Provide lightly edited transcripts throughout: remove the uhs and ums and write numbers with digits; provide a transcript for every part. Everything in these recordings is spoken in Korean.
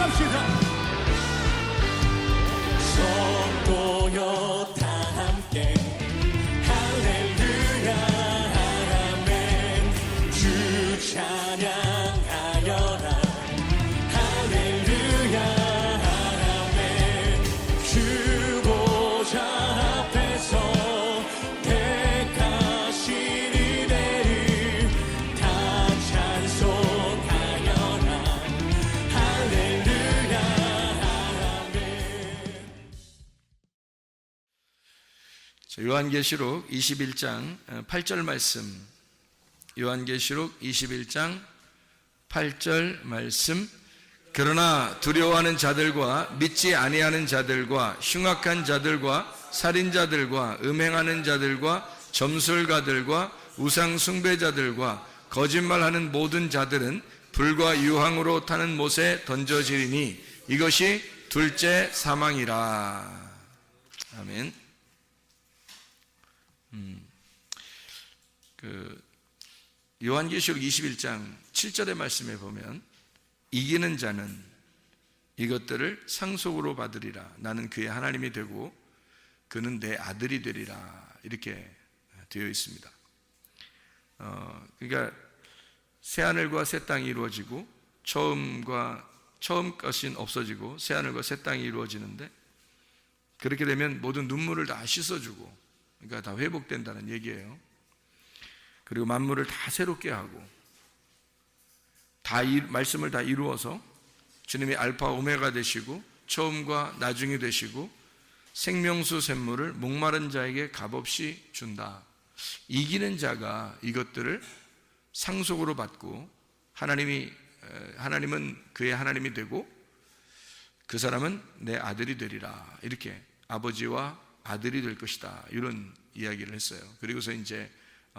합시다. 성도여 다 함께 할렐루야 아멘 주 찬양하여라 할렐루야 아멘 주 보좌 앞에서 택하신 이들을 다 찬송하여라 할렐루야 아멘. 요한계시록 21장 8절 말씀, 요한계시록 21장 8절 말씀. 그러나 두려워하는 자들과 믿지 아니하는 자들과 흉악한 자들과 살인자들과 음행하는 자들과 점술가들과 우상 숭배자들과 거짓말하는 모든 자들은 불과 유황으로 타는 못에 던져지리니 이것이 둘째 사망이라. 아멘. 요한계시록 21장 7절의 말씀에 보면 이기는 자는 이것들을 상속으로 받으리라. 나는 그의 하나님이 되고 그는 내 아들이 되리라. 이렇게 되어 있습니다. 그러니까 새하늘과 새 땅이 이루어지고 처음 것이 없어지고 새하늘과 새 땅이 이루어지는데, 그렇게 되면 모든 눈물을 다 씻어주고, 그러니까 다 회복된다는 얘기예요. 그리고 만물을 다 새롭게 하고 말씀을 다 이루어서 주님이 알파 오메가 되시고 처음과 나중이 되시고 생명수 샘물을 목마른 자에게 값없이 준다. 이기는 자가 이것들을 상속으로 받고 하나님은 그의 하나님이 되고 그 사람은 내 아들이 되리라. 이렇게 아버지와 아들이 될 것이다. 이런 이야기를 했어요. 그리고서 이제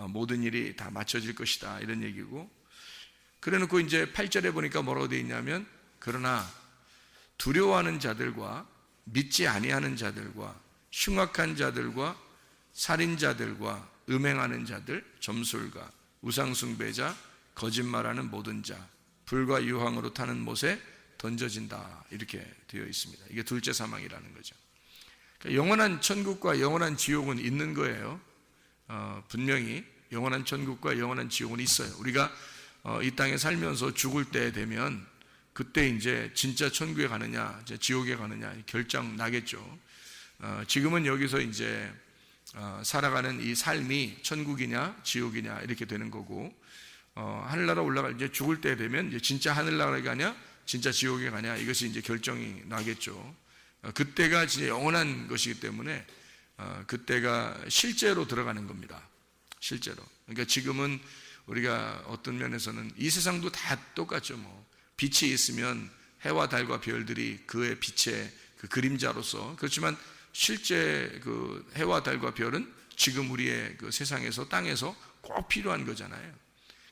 모든 일이 다 맞춰질 것이다. 이런 얘기고, 그래 놓고 이제 8절에 보니까 뭐라고 되어 있냐면, 그러나 두려워하는 자들과 믿지 아니하는 자들과 흉악한 자들과 살인자들과 음행하는 자들, 점술가, 우상숭배자, 거짓말하는 모든 자, 불과 유황으로 타는 못에 던져진다. 이렇게 되어 있습니다. 이게 둘째 사망이라는 거죠. 그러니까 영원한 천국과 영원한 지옥은 있는 거예요. 분명히 영원한 천국과 영원한 지옥은 있어요. 우리가 이 땅에 살면서 죽을 때 되면 그때 이제 진짜 천국에 가느냐 지옥에 가느냐 결정 나겠죠. 지금은 여기서 이제 살아가는 이 삶이 천국이냐 지옥이냐 이렇게 되는 거고, 하늘나라 올라갈 이제 죽을 때 되면 이제 진짜 하늘나라에 가냐 진짜 지옥에 가냐 이것이 이제 결정이 나겠죠. 그때가 진짜 영원한 것이기 때문에 그때가 실제로 들어가는 겁니다. 실제로. 그러니까 지금은 우리가 어떤 면에서는 이 세상도 다 똑같죠. 뭐 빛이 있으면 해와 달과 별들이 그의 빛의 그 그림자로서, 그렇지만 실제 그 해와 달과 별은 지금 우리의 그 세상에서 땅에서 꼭 필요한 거잖아요.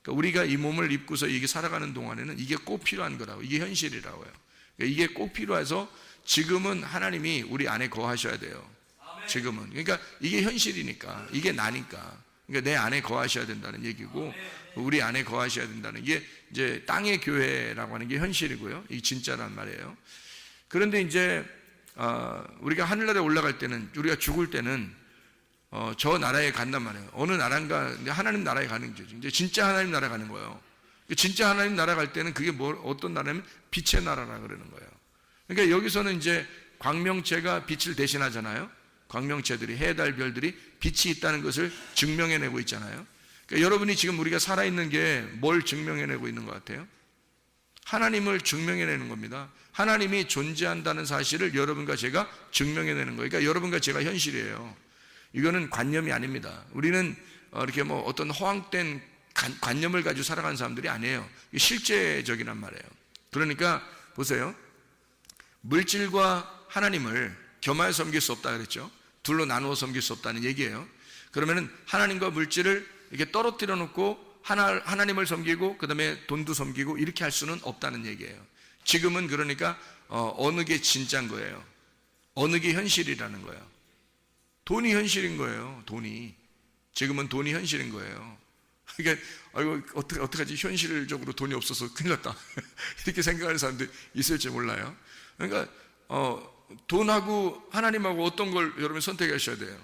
그러니까 우리가 이 몸을 입고서 이게 살아가는 동안에는 이게 꼭 필요한 거라고, 이게 현실이라고요. 그러니까 이게 꼭 필요해서 지금은 하나님이 우리 안에 거하셔야 돼요. 지금은. 그러니까 이게 현실이니까, 이게 나니까. 그러니까 내 안에 거하셔야 된다는 얘기고, 우리 안에 거하셔야 된다는 게 이제 땅의 교회라고 하는 게 현실이고요. 이게 진짜란 말이에요. 그런데 이제 우리가 하늘나라에 올라갈 때는, 우리가 죽을 때는 저 나라에 간단 말이에요. 어느 나라인가 하나님 나라에 가는 거죠. 이제 진짜 하나님 나라 가는 거예요. 진짜 하나님 나라 갈 때는 그게 어떤 나라냐면 빛의 나라라 그러는 거예요. 그러니까 여기서는 이제 광명체가 빛을 대신하잖아요. 광명체들이, 해, 달, 별들이 빛이 있다는 것을 증명해내고 있잖아요. 그러니까 여러분이 지금 우리가 살아있는 게 뭘 증명해내고 있는 것 같아요? 하나님을 증명해내는 겁니다. 하나님이 존재한다는 사실을 여러분과 제가 증명해내는 거예요. 그러니까 여러분과 제가 현실이에요. 이거는 관념이 아닙니다. 우리는 이렇게 뭐 어떤 허황된 관념을 가지고 살아가는 사람들이 아니에요. 실제적이란 말이에요. 그러니까 보세요. 물질과 하나님을 겸하여 섬길 수 없다 그랬죠. 둘로 나누어 섬길 수 없다는 얘기예요. 그러면은 하나님과 물질을 이렇게 떨어뜨려 놓고 하나님을 섬기고 그 다음에 돈도 섬기고 이렇게 할 수는 없다는 얘기예요. 지금은 그러니까 어느 게 진짜인 거예요. 어느 게 현실이라는 거예요. 돈이 현실인 거예요. 돈이. 지금은 돈이 현실인 거예요. 그러니까 아이고 어떡하지, 현실적으로 돈이 없어서 큰일 났다 이렇게 생각하는 사람들이 있을지 몰라요. 그러니까 돈하고 하나님하고 어떤 걸 여러분 선택하셔야 돼요.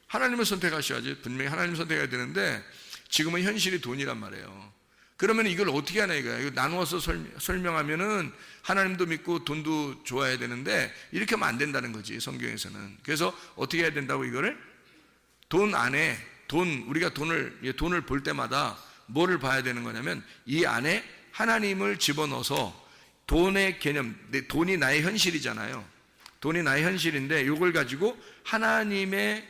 하나님을 선택하셔야지. 분명히 하나님 선택해야 되는데 지금은 현실이 돈이란 말이에요. 그러면 이걸 어떻게 하나 이거야. 이거 나누어서 설명하면은 하나님도 믿고 돈도 좋아해야 되는데 이렇게 하면 안 된다는 거지, 성경에서는. 그래서 어떻게 해야 된다고, 이거를 돈 안에, 우리가 돈을 볼 때마다 뭐를 봐야 되는 거냐면 이 안에 하나님을 집어넣어서, 돈의 개념, 돈이 나의 현실이잖아요. 돈이 나의 현실인데 이걸 가지고 하나님을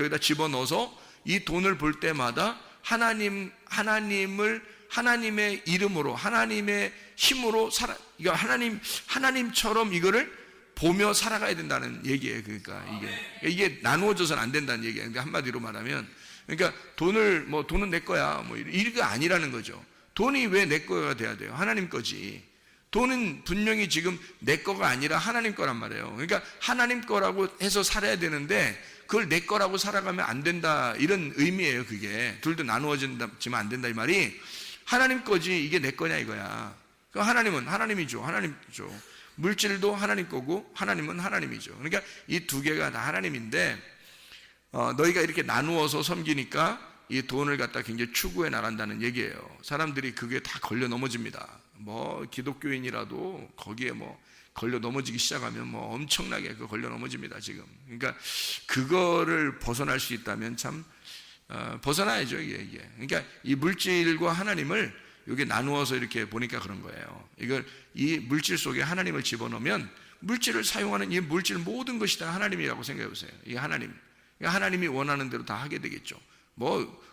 여기다 집어넣어서 이 돈을 볼 때마다 하나님의 이름으로, 하나님의 힘으로 이거 하나님처럼 이거를 보며 살아가야 된다는 얘기예요. 그러니까 이게 나누어져서는 안 된다는 얘기예요. 그러니까 한마디로 말하면, 그러니까 돈은 내 거야, 이게 아니라는 거죠. 돈이 왜 내 거가 돼야 돼요? 하나님 거지. 돈은 분명히 지금 내 거가 아니라 하나님 거란 말이에요. 그러니까 하나님 거라고 해서 살아야 되는데 그걸 내 거라고 살아가면 안 된다, 이런 의미예요. 그게 둘도 나누어지면 안 된다, 이 말이. 하나님 거지 이게 내 거냐 이거야. 하나님은 하나님이죠. 물질도 하나님 거고 하나님은 하나님이죠. 그러니까 이 두 개가 다 하나님인데 너희가 이렇게 나누어서 섬기니까 이 돈을 갖다 굉장히 추구해 나간다는 얘기예요. 사람들이 그게 다 걸려 넘어집니다. 기독교인이라도 거기에 걸려 넘어지기 시작하면 엄청나게 걸려 넘어집니다, 지금. 그러니까 그거를 벗어날 수 있다면 참 벗어나야죠, 이게. 그러니까 이 물질과 하나님을 여기 나누어서 이렇게 보니까 그런 거예요. 이 물질 속에 하나님을 집어넣으면 물질을 사용하는 이 물질 모든 것이 다 하나님이라고 생각해 보세요. 이 하나님이 원하는 대로 다 하게 되겠죠.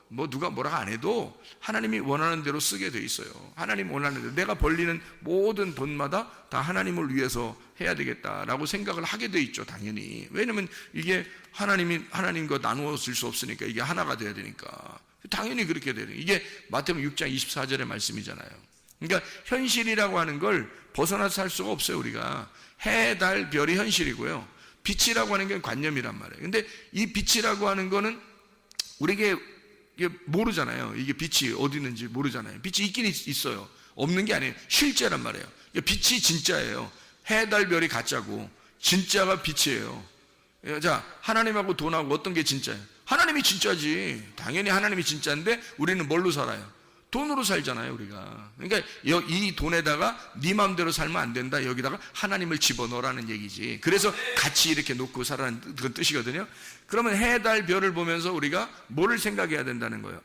누가 뭐라고 안 해도 하나님이 원하는 대로 쓰게 돼 있어요. 하나님 원하는 대로 내가 벌리는 모든 돈마다 다 하나님을 위해서 해야 되겠다라고 생각을 하게 돼 있죠, 당연히. 왜냐면 이게 하나님과 나누어 쓸 수 없으니까, 이게 하나가 돼야 되니까 당연히 그렇게 돼요. 이게 마태복음 6장 24절의 말씀이잖아요. 그러니까 현실이라고 하는 걸 벗어나서 살 수가 없어요. 우리가 해, 달, 별이 현실이고요, 빛이라고 하는 게 관념이란 말이에요. 근데 이 빛이라고 하는 거는 우리에게 이게 모르잖아요. 이게 빛이 어디 있는지 모르잖아요. 빛이 있긴 있어요. 없는 게 아니에요. 실제란 말이에요. 빛이 진짜예요. 해, 달, 별이 가짜고 진짜가 빛이에요. 자, 하나님하고 돈하고 어떤 게 진짜예요? 하나님이 진짜지. 당연히 하나님이 진짜인데 우리는 뭘로 살아요? 돈으로 살잖아요, 우리가. 그러니까 이 돈에다가 네 마음대로 살면 안 된다, 여기다가 하나님을 집어넣으라는 얘기지. 그래서 같이 이렇게 놓고 살아라는 그런 뜻이거든요. 그러면 해, 달, 별을 보면서 우리가 뭐를 생각해야 된다는 거예요?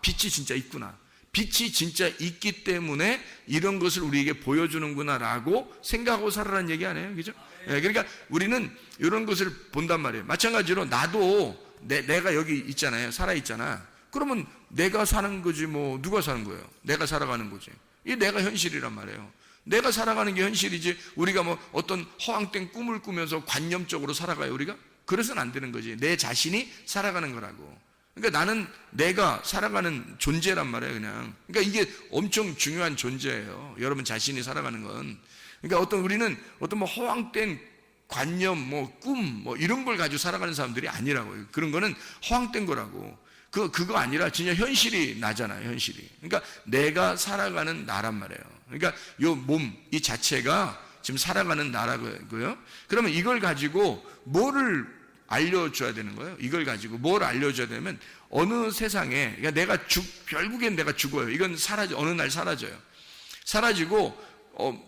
빛이 진짜 있구나. 빛이 진짜 있기 때문에 이런 것을 우리에게 보여주는구나 라고 생각하고 살아라는 얘기 아니에요? 그죠? 그러니까 우리는 이런 것을 본단 말이에요. 마찬가지로 나도 내가 여기 있잖아요. 살아있잖아. 그러면 내가 사는 거지 누가 사는 거예요? 내가 살아가는 거지. 이 내가 현실이란 말이에요. 내가 살아가는 게 현실이지, 우리가 어떤 허황된 꿈을 꾸면서 관념적으로 살아가요, 우리가? 그래서는 안 되는 거지. 내 자신이 살아가는 거라고. 그러니까 나는 내가 살아가는 존재란 말이에요, 그냥. 그러니까 이게 엄청 중요한 존재예요, 여러분 자신이 살아가는 건. 그러니까 우리는 허황된 관념, 꿈, 이런 걸 가지고 살아가는 사람들이 아니라고요. 그런 거는 허황된 거라고. 그거 아니라 진짜 현실이 나잖아요, 현실이. 그러니까 내가 살아가는 나란 말이에요. 그러니까 요 몸, 이 자체가 지금 살아가는 나라고요. 그러면 이걸 가지고 뭐를 알려줘야 되는 거예요? 이걸 가지고 뭘 알려줘야 되면 어느 세상에, 그러니까 결국엔 내가 죽어요. 이건 어느 날 사라져요. 사라지고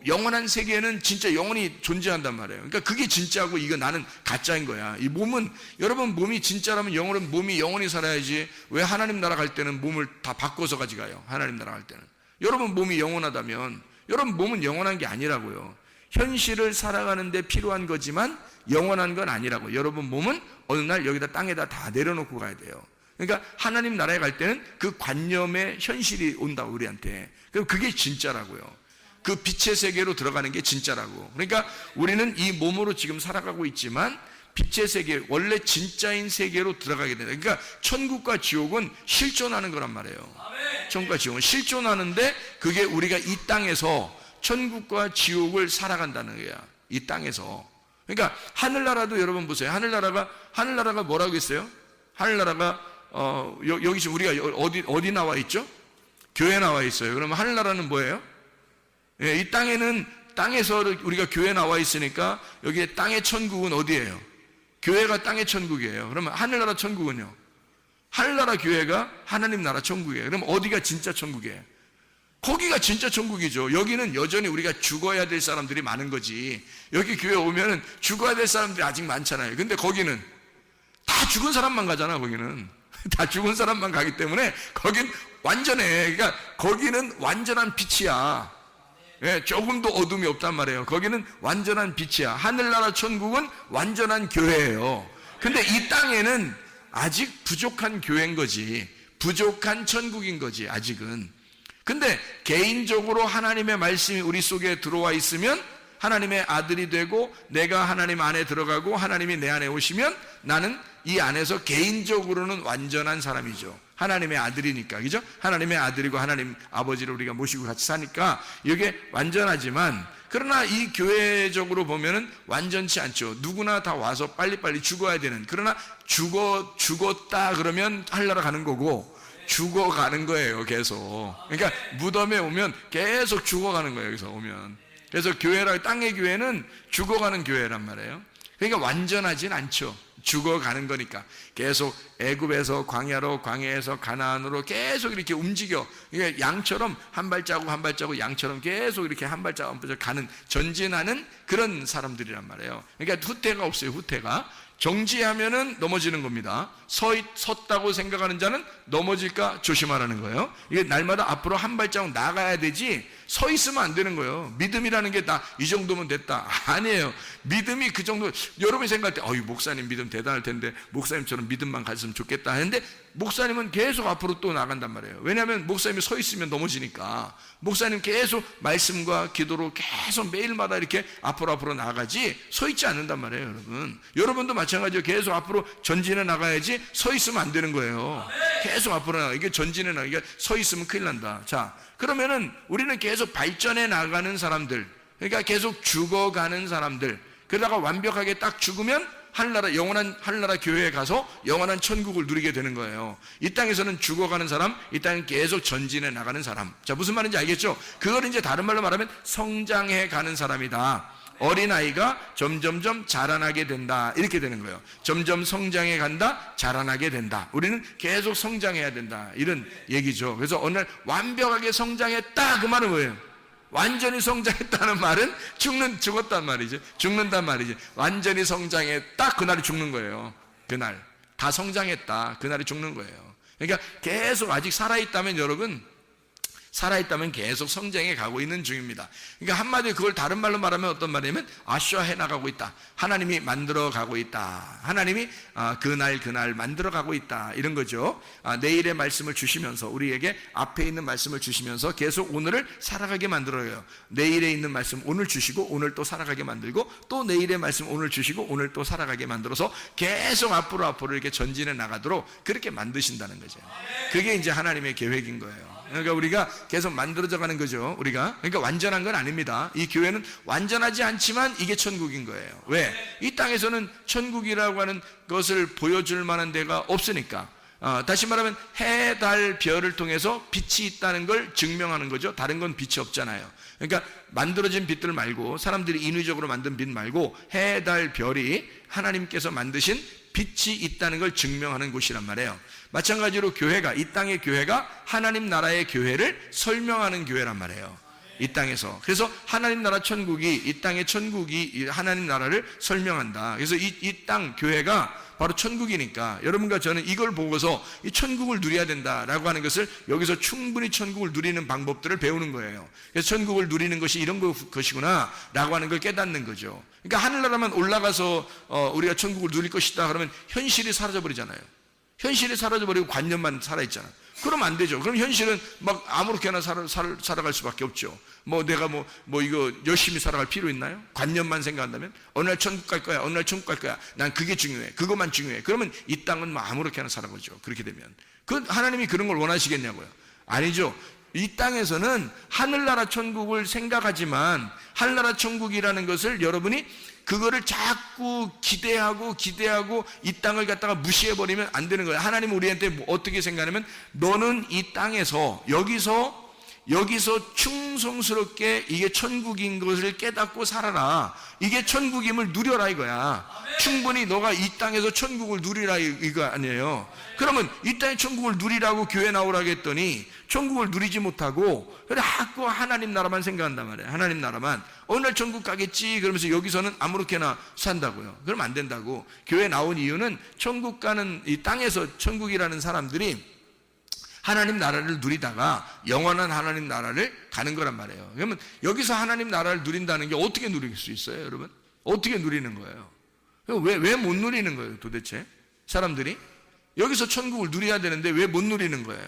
영원한 세계에는 진짜 영원히 존재한단 말이에요. 그러니까 그게 진짜고 이거 나는 가짜인 거야. 이 몸은, 여러분 몸이 진짜라면 몸이 영원히 살아야지. 왜 하나님 나라 갈 때는 몸을 다 바꿔서 가져가요? 하나님 나라 갈 때는. 여러분 몸이 영원하다면 여러분 몸은 영원한 게 아니라고요. 현실을 살아가는데 필요한 거지만 영원한 건 아니라고. 여러분 몸은 어느 날 여기다 땅에다 다 내려놓고 가야 돼요. 그러니까 하나님 나라에 갈 때는 그 관념의 현실이 온다고, 우리한테. 그럼 그게 진짜라고요. 그 빛의 세계로 들어가는 게 진짜라고. 그러니까 우리는 이 몸으로 지금 살아가고 있지만 빛의 세계, 원래 진짜인 세계로 들어가게 된다. 그러니까 천국과 지옥은 실존하는 거란 말이에요. 천국과 지옥은 실존하는데 그게 우리가 이 땅에서 천국과 지옥을 살아간다는 거야, 이 땅에서. 그러니까 하늘나라도 여러분 보세요. 하늘나라가 뭐라고 했어요? 하늘나라가 여기 지금 우리가 어디 나와 있죠? 교회 나와 있어요. 그러면 하늘나라는 뭐예요? 예, 이 땅에서 우리가 교회 나와 있으니까 여기에 땅의 천국은 어디예요? 교회가 땅의 천국이에요. 그러면 하늘나라 천국은요? 하늘나라 교회가 하나님 나라 천국이에요. 그럼 어디가 진짜 천국이에요? 거기가 진짜 천국이죠. 여기는 여전히 우리가 죽어야 될 사람들이 많은 거지. 여기 교회 오면은 죽어야 될 사람들이 아직 많잖아요. 근데 거기는 다 죽은 사람만 가잖아. 거기는 다 죽은 사람만 가기 때문에 거긴 완전해. 그러니까 거기는 완전한 빛이야. 예, 조금도 어둠이 없단 말이에요. 거기는 완전한 빛이야. 하늘나라 천국은 완전한 교회예요. 근데 이 땅에는 아직 부족한 교회인 거지. 부족한 천국인 거지, 아직은. 근데 개인적으로 하나님의 말씀이 우리 속에 들어와 있으면 하나님의 아들이 되고 내가 하나님 안에 들어가고 하나님이 내 안에 오시면 나는 이 안에서 개인적으로는 완전한 사람이죠. 하나님의 아들이니까, 그죠? 하나님의 아들이고 하나님 아버지를 우리가 모시고 같이 사니까 이게 완전하지만, 그러나 이 교회적으로 보면은 완전치 않죠. 누구나 다 와서 빨리빨리 죽어야 되는, 그러나 죽었다 그러면 하늘나라 가는 거고 죽어가는 거예요, 계속. 그러니까 무덤에 오면 계속 죽어가는 거예요, 여기서 오면. 그래서 땅의 교회는 죽어가는 교회란 말이에요. 그러니까 완전하진 않죠. 죽어가는 거니까. 계속 애굽에서 광야로, 광야에서 가나안으로 계속 이렇게 움직여. 이게 양처럼 한 발자국 한 발자국 양처럼 계속 이렇게 한 발자국 한 발자국 가는, 전진하는 그런 사람들이란 말이에요. 그러니까 후퇴가 없어요, 후퇴가. 정지하면은 넘어지는 겁니다. 섰다고 생각하는 자는 넘어질까 조심하라는 거예요. 이게 날마다 앞으로 한 발자국 나가야 되지 서 있으면 안 되는 거예요. 믿음이라는 게 다 이 정도면 됐다. 아니에요. 믿음이 그 정도. 여러분이 생각할 때 목사님 믿음 대단할 텐데 목사님처럼 믿음만 가졌으면 좋겠다 하는데, 목사님은 계속 앞으로 또 나간단 말이에요. 왜냐하면 목사님이 서 있으면 넘어지니까. 목사님 계속 말씀과 기도로 계속 매일마다 이렇게 앞으로 나가지 서 있지 않는단 말이에요, 여러분. 여러분도 마찬가지로 계속 앞으로 전진해 나가야지 서 있으면 안 되는 거예요. 계속 앞으로 나가. 이게 전진해 나가. 이게 서 있으면 큰일 난다. 자, 그러면은 우리는 계속 발전해 나가는 사람들, 그러니까 계속 죽어가는 사람들, 그러다가 완벽하게 딱 죽으면 하늘나라, 영원한 하늘나라 교회에 가서 영원한 천국을 누리게 되는 거예요. 이 땅에서는 죽어가는 사람, 이 땅은 계속 전진해 나가는 사람. 자, 무슨 말인지 알겠죠? 그걸 이제 다른 말로 말하면 성장해 가는 사람이다. 어린아이가 점점점 자라나게 된다, 이렇게 되는 거예요. 점점 성장해 간다, 자라나게 된다. 우리는 계속 성장해야 된다, 이런 얘기죠. 그래서 어느 날 완벽하게 성장했다, 그 말은 뭐예요? 완전히 성장했다는 말은 죽었단 말이죠. 죽는단 말이지. 완전히 성장했다, 그날이 죽는 거예요. 그날 다 성장했다, 그날이 죽는 거예요. 그러니까 계속 아직 살아있다면, 여러분 살아있다면 계속 성장해 가고 있는 중입니다. 그러니까 한마디로 그걸 다른 말로 말하면 어떤 말이냐면 아슈아해 나가고 있다. 하나님이 만들어 가고 있다. 하나님이 그날 만들어 가고 있다, 이런 거죠. 내일의 말씀을 주시면서, 우리에게 앞에 있는 말씀을 주시면서 계속 오늘을 살아가게 만들어요. 내일에 있는 말씀 오늘 주시고 오늘 또 살아가게 만들고, 또 내일의 말씀 오늘 주시고 오늘 또 살아가게 만들어서 계속 앞으로 이렇게 전진해 나가도록 그렇게 만드신다는 거죠. 그게 이제 하나님의 계획인 거예요. 그러니까 우리가 계속 만들어져 가는 거죠. 그러니까 완전한 건 아닙니다. 이 교회는 완전하지 않지만 이게 천국인 거예요. 왜? 이 땅에서는 천국이라고 하는 것을 보여줄 만한 데가 없으니까. 다시 말하면 해, 달, 별을 통해서 빛이 있다는 걸 증명하는 거죠. 다른 건 빛이 없잖아요. 그러니까 만들어진 빛들 말고, 사람들이 인위적으로 만든 빛 말고 해, 달, 별이 하나님께서 만드신 빛이 있다는 걸 증명하는 곳이란 말이에요. 마찬가지로 교회가, 이 땅의 교회가 하나님 나라의 교회를 설명하는 교회란 말이에요. 이 땅에서. 그래서 하나님 나라 천국이, 이 땅의 천국이 하나님 나라를 설명한다. 그래서 이 땅 교회가 바로 천국이니까 여러분과 저는 이걸 보고서 이 천국을 누려야 된다라고 하는 것을, 여기서 충분히 천국을 누리는 방법들을 배우는 거예요. 그래서 천국을 누리는 것이 이런 것이구나 라고 하는 걸 깨닫는 거죠. 그러니까 하늘나라만 올라가서 우리가 천국을 누릴 것이다 그러면 현실이 사라져버리잖아요. 현실이 사라져버리고 관념만 살아있잖아요. 그러면 안 되죠. 그럼 현실은 막 아무렇게나 살아갈 수밖에 없죠. 내가 이거 열심히 살아갈 필요 있나요? 관념만 생각한다면 어느 날 천국 갈 거야, 어느 날 천국 갈 거야, 난 그게 중요해, 그것만 중요해. 그러면 이 땅은 아무렇게나 살아가죠. 그렇게 되면 하나님이 그런 걸 원하시겠냐고요? 아니죠. 이 땅에서는 하늘나라 천국을 생각하지만 하늘나라 천국이라는 것을 여러분이 그거를 자꾸 기대하고 이 땅을 갖다가 무시해버리면 안 되는 거예요. 하나님은 우리한테 어떻게 생각하냐면 너는 이 땅에서 여기서 충성스럽게 이게 천국인 것을 깨닫고 살아라. 이게 천국임을 누려라 이거야. 충분히 너가 이 땅에서 천국을 누리라 이거 아니에요. 그러면 이 땅의 천국을 누리라고 교회 나오라고 했더니 천국을 누리지 못하고 자꾸 하나님 나라만 생각한단 말이에요. 하나님 나라만. 어느 날 천국 가겠지 그러면서 여기서는 아무렇게나 산다고요. 그러면 안 된다고. 교회 나온 이유는 천국 가는 이 땅에서 천국이라는 사람들이 하나님 나라를 누리다가 영원한 하나님 나라를 가는 거란 말이에요. 그러면 여기서 하나님 나라를 누린다는 게 어떻게 누릴 수 있어요, 여러분? 어떻게 누리는 거예요? 왜 못 누리는 거예요, 도대체? 사람들이? 여기서 천국을 누려야 되는데 왜 못 누리는 거예요?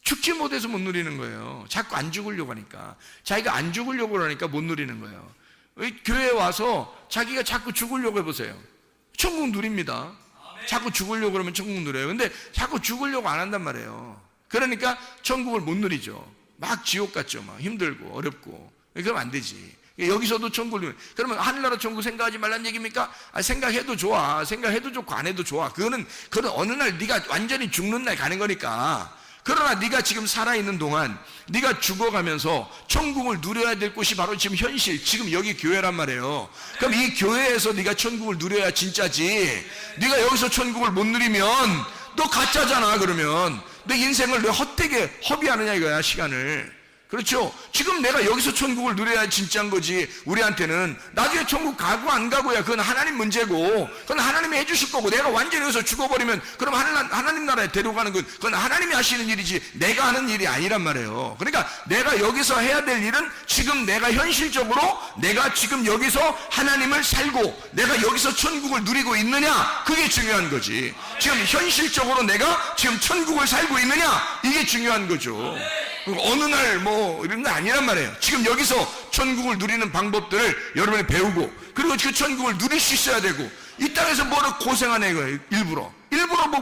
죽지 못해서 못 누리는 거예요. 자꾸 안 죽으려고 하니까. 자기가 안 죽으려고 하니까 못 누리는 거예요. 교회에 와서 자기가 자꾸 죽으려고 해보세요. 천국 누립니다. 자꾸 죽으려고 그러면 천국 누려요. 근데 자꾸 죽으려고 안 한단 말이에요. 그러니까 천국을 못 누리죠. 막 지옥 같죠. 막 힘들고 어렵고. 그러면 안 되지. 여기서도 천국을 누려. 그러면 하늘나라 천국 생각하지 말란 얘기입니까? 생각해도 좋아. 생각해도 좋고 안 해도 좋아. 그거는 어느 날 네가 완전히 죽는 날 가는 거니까. 그러나 네가 지금 살아있는 동안 네가 죽어가면서 천국을 누려야 될 곳이 바로 지금 현실, 지금 여기 교회란 말이에요. 그럼 이 교회에서 네가 천국을 누려야 진짜지. 네가 여기서 천국을 못 누리면 너 가짜잖아. 그러면 내 인생을 왜 헛되게 허비하느냐 이거야, 시간을. 그렇죠? 지금 내가 여기서 천국을 누려야 진짜인 거지. 우리한테는 나중에 천국 가고 안 가고야 그건 하나님 문제고, 그건 하나님이 해주실 거고, 내가 완전히 여기서 죽어버리면 그럼 하나님 나라에 데려가는 건 그건 하나님이 하시는 일이지 내가 하는 일이 아니란 말이에요. 그러니까 내가 여기서 해야 될 일은 지금 내가 현실적으로 내가 지금 여기서 하나님을 살고 내가 여기서 천국을 누리고 있느냐, 그게 중요한 거지. 지금 현실적으로 내가 지금 천국을 살고 있느냐, 이게 중요한 거죠. 어느 날 이런 거 아니란 말이에요. 지금 여기서 천국을 누리는 방법들을 여러분이 배우고, 그리고 그 천국을 누릴 수 있어야 되고, 이 땅에서 뭐를 고생하네 이거예요. 일부러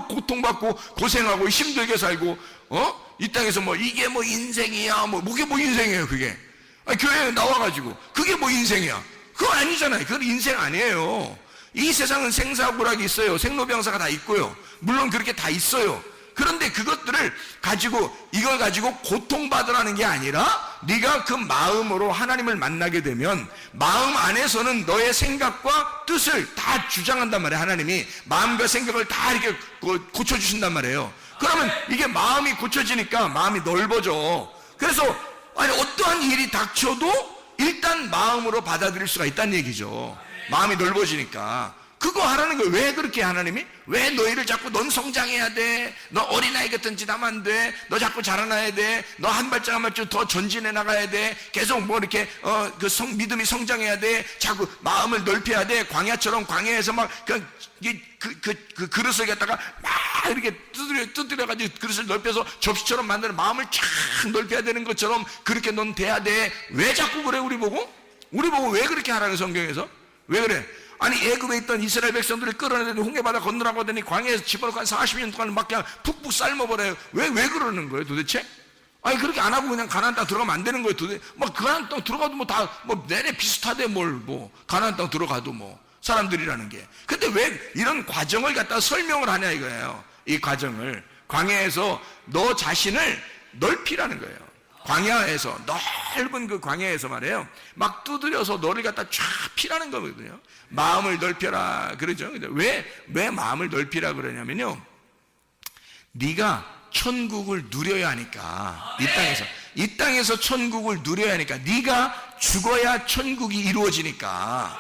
고통받고 고생하고 힘들게 살고, 이 땅에서 이게 인생이야, 그게 인생이에요. 그게 교회에 나와가지고 그게 인생이야, 그거 아니잖아요. 그건 인생 아니에요. 이 세상은 생사고락이 있어요. 생로병사가 다 있고요. 물론 그렇게 다 있어요. 그런데 그것들을 가지고, 이걸 가지고 고통받으라는 게 아니라 네가 그 마음으로 하나님을 만나게 되면 마음 안에서는 너의 생각과 뜻을 다 주장한단 말이에요. 하나님이 마음과 생각을 다 이렇게 고쳐주신단 말이에요. 그러면 이게 마음이 고쳐지니까 마음이 넓어져. 그래서 어떠한 일이 닥쳐도 일단 마음으로 받아들일 수가 있다는 얘기죠. 마음이 넓어지니까. 그거 하라는 거예요. 왜 그렇게 하나님이? 왜 너희를 자꾸 넌 성장해야 돼, 너 어린아이 같은 짓 하면 안 돼, 너 자꾸 자라나야 돼, 너 한 발짝 한 발짝 더 전진해 나가야 돼, 계속 이렇게 믿음이 성장해야 돼, 자꾸 마음을 넓혀야 돼. 광야처럼 광야에서 막 그 그릇을 갖다가 막 이렇게 두드려가지고 그릇을 넓혀서 접시처럼 만드는, 마음을 쫙 넓혀야 되는 것처럼 그렇게 넌 돼야 돼. 왜 자꾸 그래? 우리 보고 왜 그렇게 하라는, 성경에서 왜 그래? 아니 애굽에 있던 이스라엘 백성들을 끌어내더니 홍해바다 건너라고 하더니 광야에서 집어넣고 한 40년 동안 막 그냥 푹푹 삶아버려요. 왜 그러는 거예요 도대체? 아니 그렇게 안 하고 그냥 가나안 땅 들어가면 안 되는 거예요. 도대체 가나안 땅 들어가도 다 내내 비슷하대. 가나안 땅 들어가도 사람들이라는 게. 근데 왜 이런 과정을 갖다 설명을 하냐 이거예요. 이 과정을 광야에서 너 자신을 넓히라는 거예요. 광야에서, 넓은 그 광야에서 말이에요, 막 두드려서 너를 갖다 쫙 피라는 거거든요. 마음을 넓혀라 그러죠. 왜 마음을 넓히라 그러냐면요, 네가 천국을 누려야 하니까. 이 땅에서 천국을 누려야 하니까. 네가 죽어야 천국이 이루어지니까.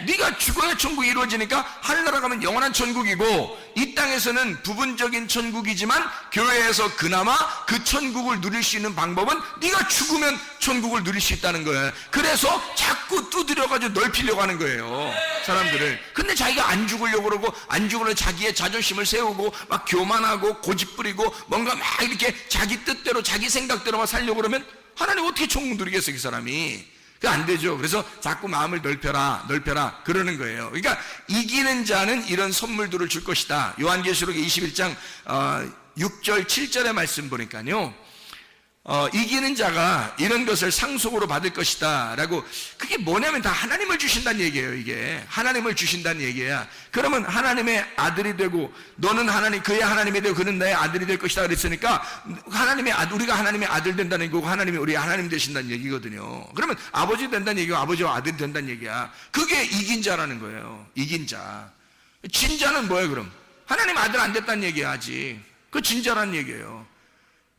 네가 죽어야 천국이 이루어지니까. 하늘나라 가면 영원한 천국이고, 이 땅에서는 부분적인 천국이지만 교회에서 그나마 그 천국을 누릴 수 있는 방법은 네가 죽으면 천국을 누릴 수 있다는 거예요. 그래서 자꾸 두드려가지고 넓히려고 하는 거예요, 사람들을. 근데 자기가 안 죽으려고 그러고, 안 죽으려고 자기의 자존심을 세우고 막 교만하고 고집부리고 뭔가 막 이렇게 자기 뜻대로 자기 생각대로만 살려고 그러면 하나님 어떻게 천국 누리겠어요, 그 사람이? 그 안 되죠. 그래서 자꾸 마음을 넓혀라 그러는 거예요. 그러니까 이기는 자는 이런 선물들을 줄 것이다. 요한계시록 21장 6절 7절의 말씀 보니까요, 이기는 자가 이런 것을 상속으로 받을 것이다 라고, 그게 뭐냐면 다 하나님을 주신다는 얘기예요. 이게 하나님을 주신다는 얘기야. 그러면 하나님의 아들이 되고, 너는 그의 하나님이 되고 그는 나의 아들이 될 것이다 그랬으니까 우리가 하나님의 아들 된다는 얘기고 하나님이 우리 하나님 되신다는 얘기거든요. 그러면 아버지 된다는 얘기고 아버지와 아들이 된다는 얘기야. 그게 이긴 자라는 거예요. 이긴 자. 진 자는 뭐예요? 그럼 하나님 아들 안 됐다는 얘기야. 아직 그 진자라는 얘기예요.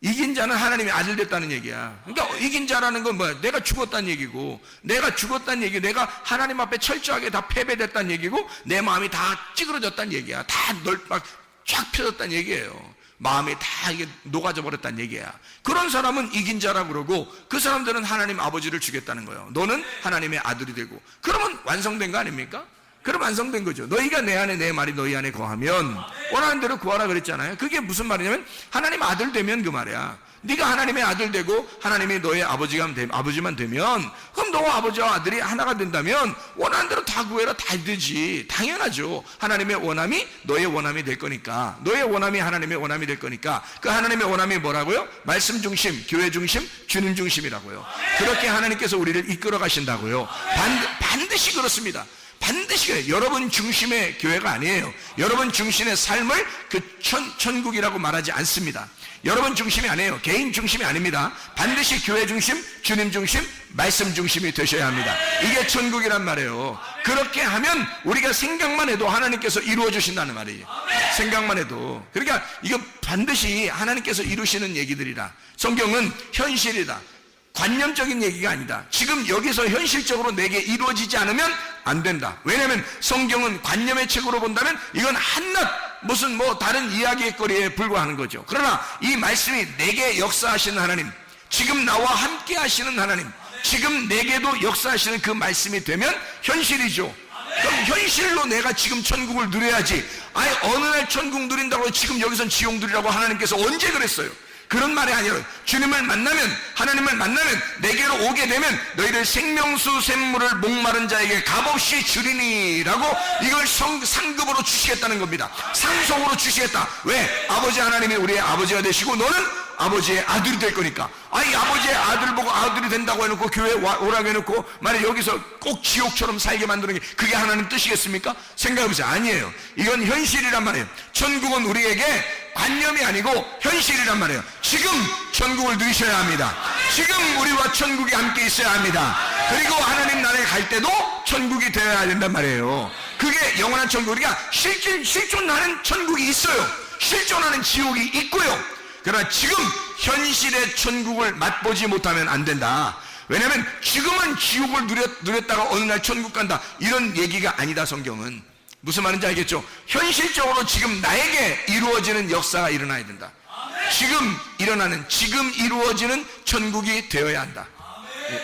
이긴 자는 하나님의 아들 됐다는 얘기야. 그러니까 이긴 자라는 건 뭐야? 내가 죽었다는 얘기고, 내가 죽었다는 얘기, 내가 하나님 앞에 철저하게 다 패배됐다는 얘기고, 내 마음이 다 찌그러졌다는 얘기야. 다 쫙 펴졌다는 얘기예요. 마음이 다 이게 녹아져 버렸다는 얘기야. 그런 사람은 이긴 자라고 그러고, 그 사람들은 하나님 아버지를 주겠다는 거예요. 너는 하나님의 아들이 되고. 그러면 완성된 거 아닙니까? 그럼 완성된 거죠. 너희가 내 안에, 내 말이 너희 안에 거하면 원하는 대로 구하라 그랬잖아요. 그게 무슨 말이냐면 하나님 아들 되면 그 말이야. 네가 하나님의 아들 되고 하나님이 너의 아버지만 되면, 그럼 너와 아버지와 아들이 하나가 된다면 원하는 대로 다 구해라. 다 되지. 당연하죠. 하나님의 원함이 너의 원함이 될 거니까, 너의 원함이 하나님의 원함이 될 거니까. 그 하나님의 원함이 뭐라고요? 말씀 중심, 교회 중심, 주님 중심이라고요. 그렇게 하나님께서 우리를 이끌어 가신다고요. 반드시 그렇습니다. 반드시 그래요. 여러분 중심의 교회가 아니에요. 여러분 중심의 삶을 천국이라고 말하지 않습니다. 여러분 중심이 아니에요. 개인 중심이 아닙니다. 반드시 교회 중심, 주님 중심, 말씀 중심이 되셔야 합니다. 이게 천국이란 말이에요. 그렇게 하면 우리가 생각만 해도 하나님께서 이루어 주신다는 말이에요. 생각만 해도. 그러니까 이거 반드시 하나님께서 이루시는 얘기들이라. 성경은 현실이다. 관념적인 얘기가 아니다. 지금 여기서 현실적으로 내게 이루어지지 않으면 안 된다. 왜냐하면 성경은 관념의 책으로 본다면 이건 한낱 무슨 다른 이야기의 거리에 불과하는 거죠. 그러나 이 말씀이 내게 역사하시는 하나님, 지금 나와 함께 하시는 하나님, 지금 내게도 역사하시는 그 말씀이 되면 현실이죠. 그럼 현실로 내가 지금 천국을 누려야지. 아니 어느 날 천국 누린다고 지금 여기선 지옥 누리라고 하나님께서 언제 그랬어요? 그런 말이 아니라 주님을 만나면, 하나님을 만나면, 내게로 오게 되면 너희를 생명수 샘물을 목마른 자에게 값없이 주리니라고, 이걸 상급으로 주시겠다는 겁니다. 상속으로 주시겠다. 왜? 아버지 하나님이 우리의 아버지가 되시고 너는 아버지의 아들이 될 거니까. 아니 아버지의 아들 보고 아들이 된다고 해놓고 교회에 오라고 해놓고 만약 여기서 꼭 지옥처럼 살게 만드는 게 그게 하나님 뜻이겠습니까? 생각해보세요. 아니에요. 이건 현실이란 말이에요. 천국은 우리에게 관념이 아니고 현실이란 말이에요. 지금 천국을 누리셔야 합니다. 지금 우리와 천국이 함께 있어야 합니다. 그리고 하나님 나라에 갈 때도 천국이 되어야 된단 말이에요. 그게 영원한 천국. 우리가 실존하는 천국이 있어요. 실존하는 지옥이 있고요. 그러나 지금 현실의 천국을 맛보지 못하면 안 된다. 왜냐하면 지금은 지옥을 누렸다가 어느 날 천국 간다, 이런 얘기가 아니다. 성경은 무슨 말인지 알겠죠? 현실적으로 지금 나에게 이루어지는 역사가 일어나야 된다. 지금 이루어지는 천국이 되어야 한다.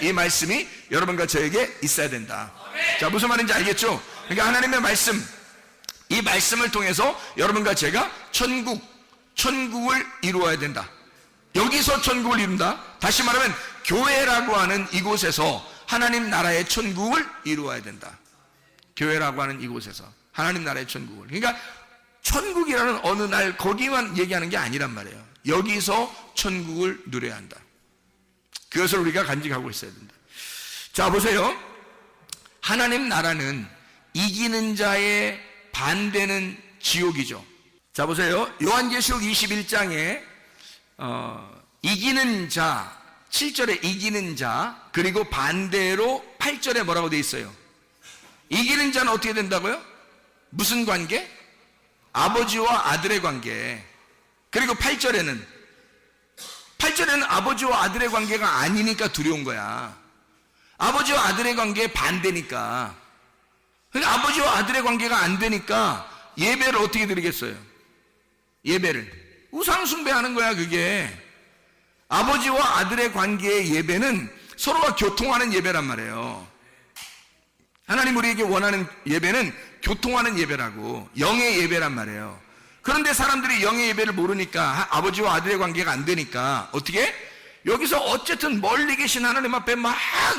이 말씀이 여러분과 저에게 있어야 된다. 자, 무슨 말인지 알겠죠? 그러니까 하나님의 말씀, 이 말씀을 통해서 여러분과 제가 천국을 이루어야 된다. 여기서 천국을 이룬다. 다시 말하면 교회라고 하는 이곳에서 하나님 나라의 천국을 이루어야 된다. 교회라고 하는 이곳에서 하나님 나라의 천국을. 그러니까 천국이라는 어느 날 거기만 얘기하는 게 아니란 말이에요. 여기서 천국을 누려야 한다. 그것을 우리가 간직하고 있어야 된다. 자, 보세요. 하나님 나라는 이기는 자의 반대는 지옥이죠. 자, 보세요. 요한계시록 21장에 이기는 자, 7절에 이기는 자, 그리고 반대로 8절에 뭐라고 돼 있어요? 이기는 자는 어떻게 된다고요? 무슨 관계? 아버지와 아들의 관계. 그리고 8절에는 아버지와 아들의 관계가 아니니까 두려운 거야. 아버지와 아들의 관계에 반대니까. 그러니까 아버지와 아들의 관계가 안 되니까 예배를 어떻게 드리겠어요? 예배를 우상 숭배하는 거야. 그게 아버지와 아들의 관계의 예배는 서로가 교통하는 예배란 말이에요. 하나님 우리에게 원하는 예배는 교통하는 예배라고, 영의 예배란 말이에요. 그런데 사람들이 영의 예배를 모르니까, 아버지와 아들의 관계가 안 되니까 어떻게? 여기서 어쨌든 멀리 계신 하나님 앞에 막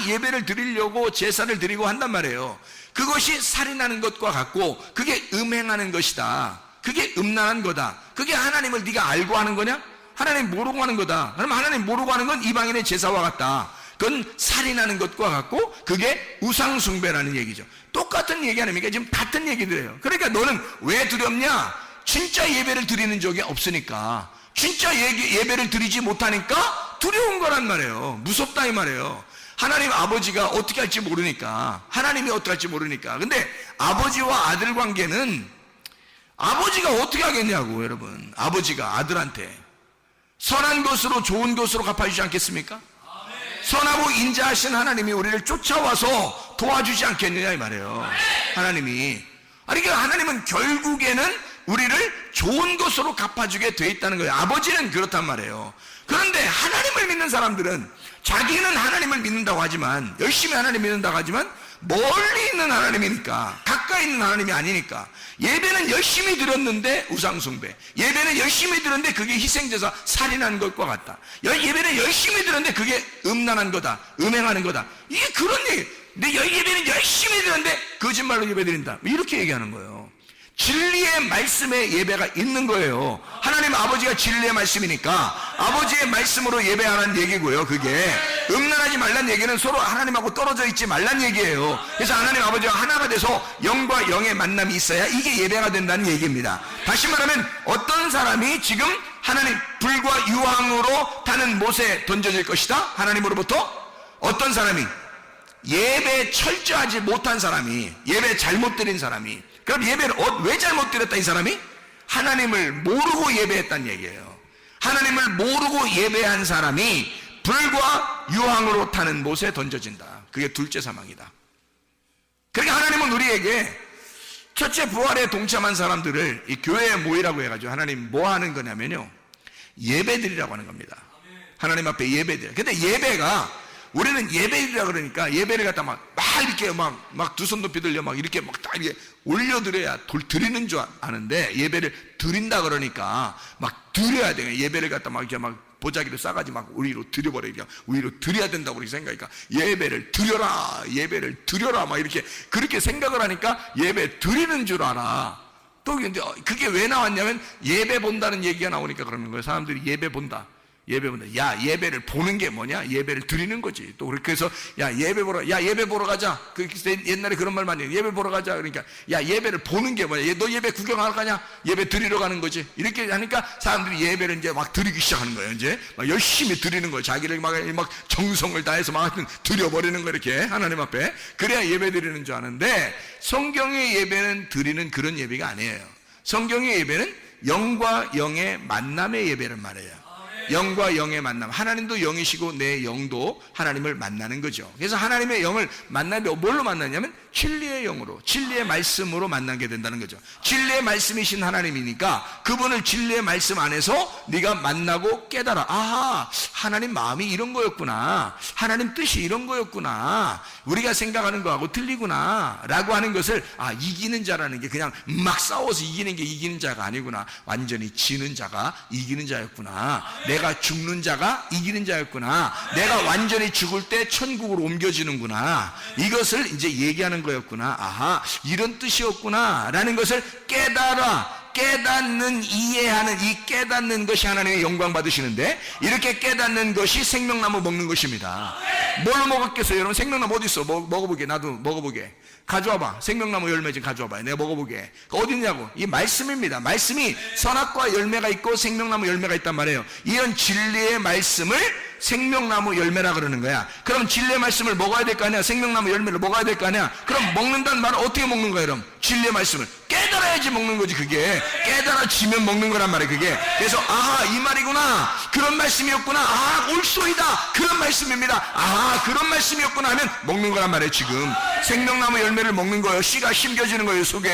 예배를 드리려고 제사를 드리고 한단 말이에요. 그것이 살인하는 것과 같고, 그게 음행하는 것이다. 그게 음란한 거다. 그게 하나님을 네가 알고 하는 거냐? 하나님 모르고 하는 거다. 그럼 하나님 모르고 하는 건 이방인의 제사와 같다. 그건 살인하는 것과 같고 그게 우상숭배라는 얘기죠. 똑같은 얘기 아닙니까? 지금 같은 얘기들이에요. 그러니까 너는 왜 두렵냐? 진짜 예배를 드리는 적이 없으니까, 진짜 예배를 드리지 못하니까 두려운 거란 말이에요. 무섭다 이 말이에요. 하나님 아버지가 어떻게 할지 모르니까, 하나님이 어떻게 할지 모르니까. 근데 아버지와 아들 관계는 아버지가 어떻게 하겠냐고. 여러분, 아버지가 아들한테 선한 것으로 좋은 것으로 갚아주지 않겠습니까? 선하고 인자하신 하나님이 우리를 쫓아와서 도와주지 않겠느냐 이 말이에요. 하나님이, 그러니까 하나님은 결국에는 우리를 좋은 것으로 갚아주게 돼 있다는 거예요. 아버지는 그렇단 말이에요. 그런데 하나님을 믿는 사람들은 자기는 하나님을 믿는다고 하지만, 열심히 하나님 믿는다고 하지만 멀리 있는 하나님이니까, 가까이 있는 하나님이 아니니까, 예배는 열심히 드렸는데 우상숭배, 예배는 열심히 드렸는데 그게 희생제사 살인하는 것과 같다, 예배는 열심히 드렸는데 그게 음란한 거다, 음행하는 거다, 이게 그런 얘기. 근데 예배는 열심히 드렸는데 거짓말로 예배 드린다, 이렇게 얘기하는 거예요. 진리의 말씀에 예배가 있는 거예요. 하나님 아버지가 진리의 말씀이니까 아버지의 말씀으로 예배하라는 얘기고요. 그게 음란하지 말란 얘기는 서로 하나님하고 떨어져 있지 말란 얘기예요. 그래서 하나님 아버지와 하나가 돼서 영과 영의 만남이 있어야 이게 예배가 된다는 얘기입니다. 다시 말하면 어떤 사람이 지금 하나님 불과 유황으로 타는 못에 던져질 것이다, 하나님으로부터. 어떤 사람이 예배 철저하지 못한 사람이, 예배 잘못 드린 사람이, 그럼 예배를 왜 잘못 드렸다? 이 사람이 하나님을 모르고 예배했다는 얘기예요. 하나님을 모르고 예배한 사람이 불과 유황으로 타는 못에 던져진다. 그게 둘째 사망이다. 그러니까 하나님은 우리에게 첫째 부활에 동참한 사람들을 이 교회에 모이라고 해가지고 하나님 뭐 하는 거냐면요, 예배드리라고 하는 겁니다. 하나님 앞에 예배드려. 근데 예배가, 우리는 예배드리라 그러니까 예배를 갖다 막 이렇게 막 두 손 높이 들려 막 이렇게 막 딱 이렇게 올려드려야 드리는 줄 아는데, 예배를 드린다 그러니까 막 드려야 돼요. 예배를 갖다 막 이렇게 막 보자기로 싸가지고 막 우리로 드려버리니까, 우리로 드려야 된다고 그렇게 생각하니까 예배를 드려라, 예배를 드려라 막 이렇게 그렇게 생각을 하니까 예배 드리는 줄 알아. 또 근데 그게 왜 나왔냐면 예배 본다는 얘기가 나오니까 그러는 거예요. 사람들이 예배 본다. 예배 본다. 야, 예배를 보는 게 뭐냐? 예배를 드리는 거지. 또 그렇게 해서 야, 예배 보러 가자. 그 옛날에 그런 말 많이 해요. 예배 보러 가자. 그러니까 야, 예배를 보는 게 뭐냐? 너 예배 구경하러 가냐? 예배 드리러 가는 거지. 이렇게 하니까 사람들이 예배를 이제 막 드리기 시작하는 거예요. 이제 막 열심히 드리는 거예요. 자기를 막 정성을 다해서 막 드려버리는 거, 이렇게 하나님 앞에. 그래야 예배 드리는 줄 아는데, 성경의 예배는 드리는 그런 예배가 아니에요. 성경의 예배는 영과 영의 만남의 예배를 말해요. 영과 영의 만남. 하나님도 영이시고 내 영도 하나님을 만나는 거죠. 그래서 하나님의 영을 만나면 뭘로 만나냐면 진리의 영으로, 진리의 말씀으로 만나게 된다는 거죠. 진리의 말씀이신 하나님이니까 그분을 진리의 말씀 안에서 네가 만나고 깨달아. 아하, 하나님 마음이 이런 거였구나, 하나님 뜻이 이런 거였구나, 우리가 생각하는 거하고 틀리구나 라고 하는 것을, 이기는 자라는 게 그냥 막 싸워서 이기는 게 이기는 자가 아니구나, 완전히 지는 자가 이기는 자였구나, 내가 죽는 자가 이기는 자였구나, 내가 완전히 죽을 때 천국으로 옮겨지는구나, 이것을 이제 얘기하는 거였구나. 아하, 이런 뜻이었구나 라는 것을 깨닫는, 이해하는, 이 깨닫는 것이 하나님의 영광 받으시는데, 이렇게 깨닫는 것이 생명나무 먹는 것입니다. 뭘로 먹었겠어요? 여러분, 생명나무 어디 있어? 먹어보게. 나도 먹어보게. 가져와봐. 생명나무 열매 좀 가져와봐. 내가 먹어보게. 어디 있냐고. 이 말씀입니다. 말씀이 선악과 열매가 있고 생명나무 열매가 있단 말이에요. 이런 진리의 말씀을 생명나무 열매라 그러는 거야. 그럼 진리의 말씀을 먹어야 될 거 아니야? 생명나무 열매를 먹어야 될 거 아니야? 그럼 먹는다는 말은 어떻게 먹는 거야? 그럼 진리의 말씀을 깨달아야지 먹는 거지. 그게 깨달아지면 먹는 거란 말이에요. 그게. 그래서 아하, 이 말이구나, 그런 말씀이었구나, 아, 올소이다, 그런 말씀입니다, 아, 그런 말씀이었구나 하면 먹는 거란 말이에요. 지금 생명나무 열매를 먹는 거예요. 씨가 심겨지는 거예요, 속에.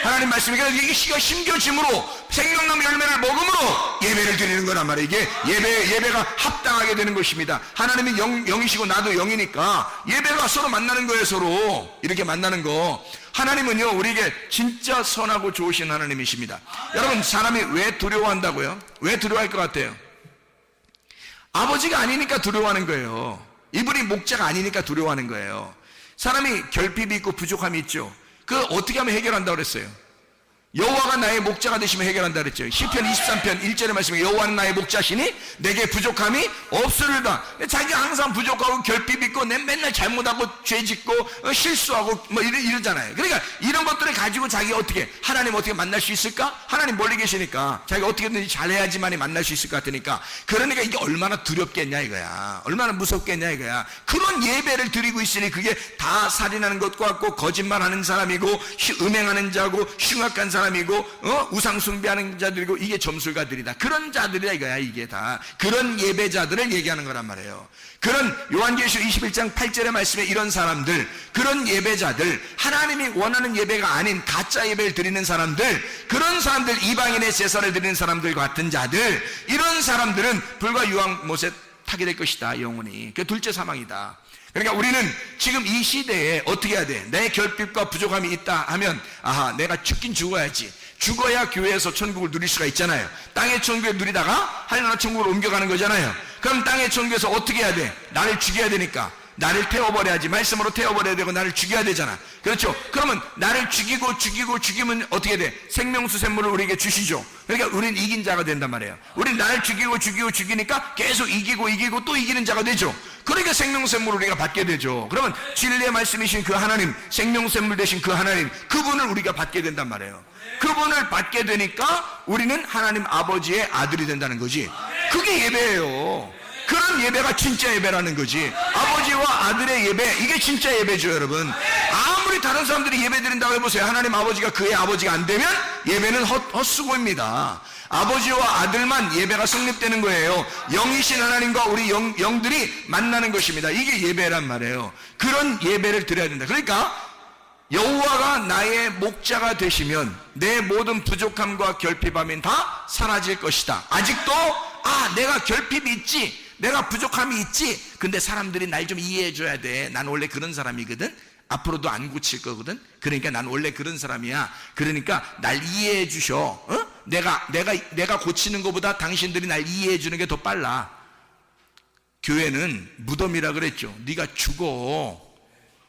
하나님 말씀이. 그래서 이게 씨가 심겨짐으로 생명나무 열매를 먹음으로 예배를 드리는 거란 말이에요. 이게 예배가 합당하게 되는 것입니다. 하나님이 영이시고 나도 영이니까 예배가 서로 만나는 거예요. 서로 이렇게 만나는 거. 하나님은요, 우리에게 진짜 선하고 좋으신 하나님이십니다. 여러분, 사람이 왜 두려워한다고요? 왜 두려워할 것 같아요? 아버지가 아니니까 두려워하는 거예요. 이분이 목자가 아니니까 두려워하는 거예요. 사람이 결핍이 있고 부족함이 있죠. 그걸 어떻게 하면 해결한다고 그랬어요? 여호와가 나의 목자가 되시면 해결한다 그랬죠. 시편 23편 1절의 말씀에 여호와는 나의 목자시니 내게 부족함이 없으리로다. 자기가 항상 부족하고 결핍 있고 맨날 잘못하고 죄짓고 실수하고 뭐 이러잖아요. 그러니까 이런 것들을 가지고 자기가 어떻게 하나님 어떻게 만날 수 있을까? 하나님 멀리 계시니까 자기가 어떻게든지 잘해야지만이 만날 수 있을 것 같으니까, 그러니까 이게 얼마나 두렵겠냐 이거야. 얼마나 무섭겠냐 이거야. 그런 예배를 드리고 있으니 그게 다 살인하는 것과 같고 거짓말하는 사람이고 음행하는 자고 흉악한 사람이고 우상 숭배하는 자들이고 이게 점술가들이다. 그런 자들이다 이거야. 이게 다 그런 예배자들을 얘기하는 거란 말이에요. 그런 요한계시록 21장 8절의 말씀에 이런 사람들, 그런 예배자들, 하나님이 원하는 예배가 아닌 가짜 예배를 드리는 사람들, 그런 사람들, 이방인의 제사를 드리는 사람들 같은 자들, 이런 사람들은 불과 유황못에 타게 될 것이다. 영원히. 그 둘째 사망이다. 그러니까 우리는 지금 이 시대에 어떻게 해야 돼? 내 결핍과 부족함이 있다 하면, 아하, 내가 죽긴 죽어야지. 죽어야 교회에서 천국을 누릴 수가 있잖아요. 땅의 천국을 누리다가 하늘나라 천국으로 옮겨가는 거잖아요. 그럼 땅의 천국에서 어떻게 해야 돼? 나를 죽여야 되니까 나를 태워버려야지. 말씀으로 태워버려야 되고 나를 죽여야 되잖아. 그렇죠? 그러면 나를 죽이면 어떻게 돼? 생명수 샘물을 우리에게 주시죠. 그러니까 우리는 이긴 자가 된단 말이에요. 우리는 나를 죽이니까 계속 이기고 또 이기는 자가 되죠. 그러니까 생명수 샘물을 우리가 받게 되죠. 그러면 진리의 말씀이신 그 하나님, 생명수 샘물 되신 그 하나님, 그분을 우리가 받게 된단 말이에요. 그분을 받게 되니까 우리는 하나님 아버지의 아들이 된다는 거지. 그게 예배예요. 그런 예배가 진짜 예배라는 거지. 아버지와 아들의 예배, 이게 진짜 예배죠 여러분. 아무리 다른 사람들이 예배 드린다고 해보세요. 하나님 아버지가 그의 아버지가 안 되면 예배는 헛수고입니다. 아버지와 아들만 예배가 성립되는 거예요. 영이신 하나님과 우리 영들이 만나는 것입니다. 이게 예배란 말이에요. 그런 예배를 드려야 된다. 그러니까 여호와가 나의 목자가 되시면 내 모든 부족함과 결핍함이 다 사라질 것이다. 아직도 내가 결핍이 있지, 내가 부족함이 있지, 근데 사람들이 날 좀 이해해 줘야 돼. 난 원래 그런 사람이거든. 앞으로도 안 고칠 거거든. 그러니까 난 원래 그런 사람이야. 그러니까 날 이해해 주셔. 내가 고치는 것보다 당신들이 날 이해해 주는 게 더 빨라. 교회는 무덤이라 그랬죠. 네가 죽어.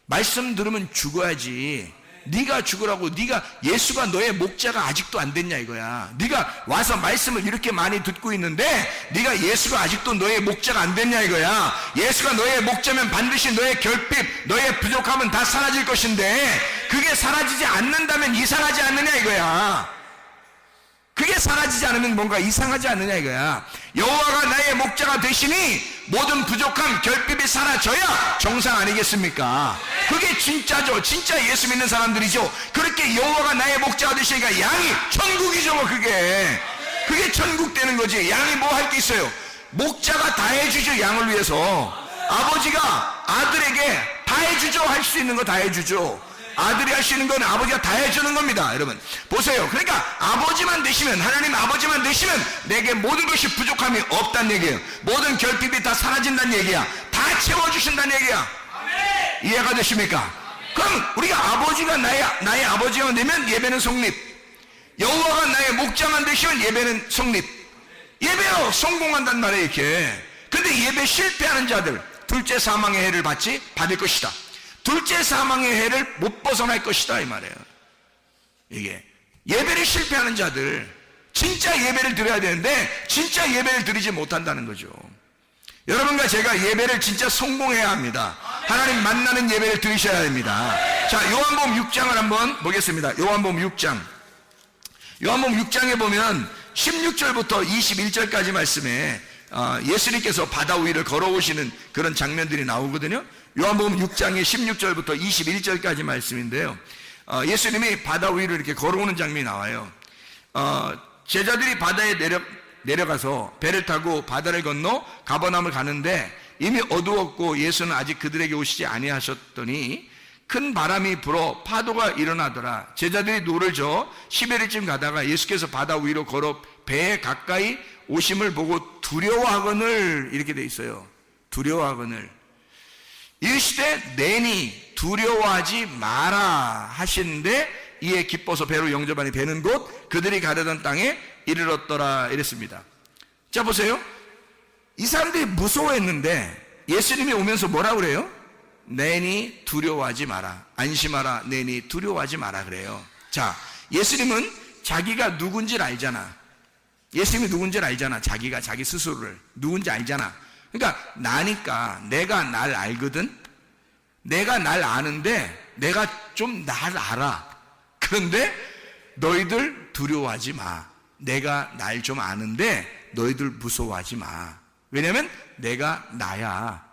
말씀 들으면 죽어야지. 네가 죽으라고. 네가 예수가 너의 목자가 아직도 안 됐냐 이거야. 네가 와서 말씀을 이렇게 많이 듣고 있는데 네가 예수가 아직도 너의 목자가 안 됐냐 이거야. 예수가 너의 목자면 반드시 너의 결핍, 너의 부족함은 다 사라질 것인데 그게 사라지지 않는다면 이상하지 않느냐 이거야. 그게 사라지지 않으면 뭔가 이상하지 않느냐 이거야. 여호와가 나의 목자가 되시니 모든 부족함, 결핍이 사라져야 정상 아니겠습니까? 그게 진짜죠. 진짜 예수 믿는 사람들이죠. 그렇게 여호와가 나의 목자가 되시니까 양이 천국이죠. 뭐 그게 천국 되는 거지. 양이 뭐 할 게 있어요? 목자가 다 해주죠. 양을 위해서. 아버지가 아들에게 다 해주죠. 할 수 있는 거 다 해주죠. 아들이 할 수 있는 건 아버지가 다 해주는 겁니다. 여러분 보세요. 그러니까 아버지만 되시면, 하나님 아버지만 되시면 내게 모든 것이 부족함이 없다는 얘기예요. 모든 결핍이 다 사라진다는 얘기야. 다 채워주신다는 얘기야. 이해가 되십니까? 그럼 우리가 아버지가 나의 아버지가 되면 예배는 성립, 여호와가 나의 목자만 되시면 예배는 성립. 예배로 성공한단 말이에요 이렇게. 근데 예배 실패하는 자들 둘째 사망의 해를 받을 것이다. 둘째 사망의 해를 못 벗어날 것이다 이 말이에요. 이게 예배를 실패하는 자들, 진짜 예배를 드려야 되는데 진짜 예배를 드리지 못한다는 거죠. 여러분과 제가 예배를 진짜 성공해야 합니다. 하나님 만나는 예배를 드리셔야 됩니다. 자, 요한복음 6장을 한번 보겠습니다. 요한복음 6장. 요한복음 6장에 보면 16절부터 21절까지 말씀에 예수님께서 바다 위를 걸어오시는 그런 장면들이 나오거든요. 요한복음 6장의 16절부터 21절까지 말씀인데요. 예수님이 바다 위를 이렇게 걸어오는 장면이 나와요. 제자들이 바다에 내려가서 배를 타고 바다를 건너 가버나움을 가는데 이미 어두웠고 예수는 아직 그들에게 오시지 아니하셨더니 큰 바람이 불어 파도가 일어나더라. 제자들이 노를 저 11일쯤 가다가 예수께서 바다 위로 걸어 배에 가까이 오심을 보고 두려워하거늘, 이렇게 돼 있어요. 두려워하거늘. 이르시되 내니 두려워하지 마라 하시는데 이에 기뻐서 배로 영접하니 배는 곧 그들이 가려던 땅에 이르렀더라 이랬습니다. 자 보세요. 이 사람들이 무서워했는데 예수님이 오면서 뭐라 그래요? 내니 두려워하지 마라, 안심하라, 내니 두려워하지 마라 그래요. 자, 예수님은 자기가 누군지를 알잖아. 예수님이 누군지를 알잖아. 자기가 자기 스스로를 누군지 알잖아. 그러니까 나니까 내가 날 알거든. 내가 날 아는데 내가 좀 날 알아. 그런데 너희들 두려워하지 마. 내가 날 좀 아는데 너희들 무서워하지 마. 왜냐면 내가 나야.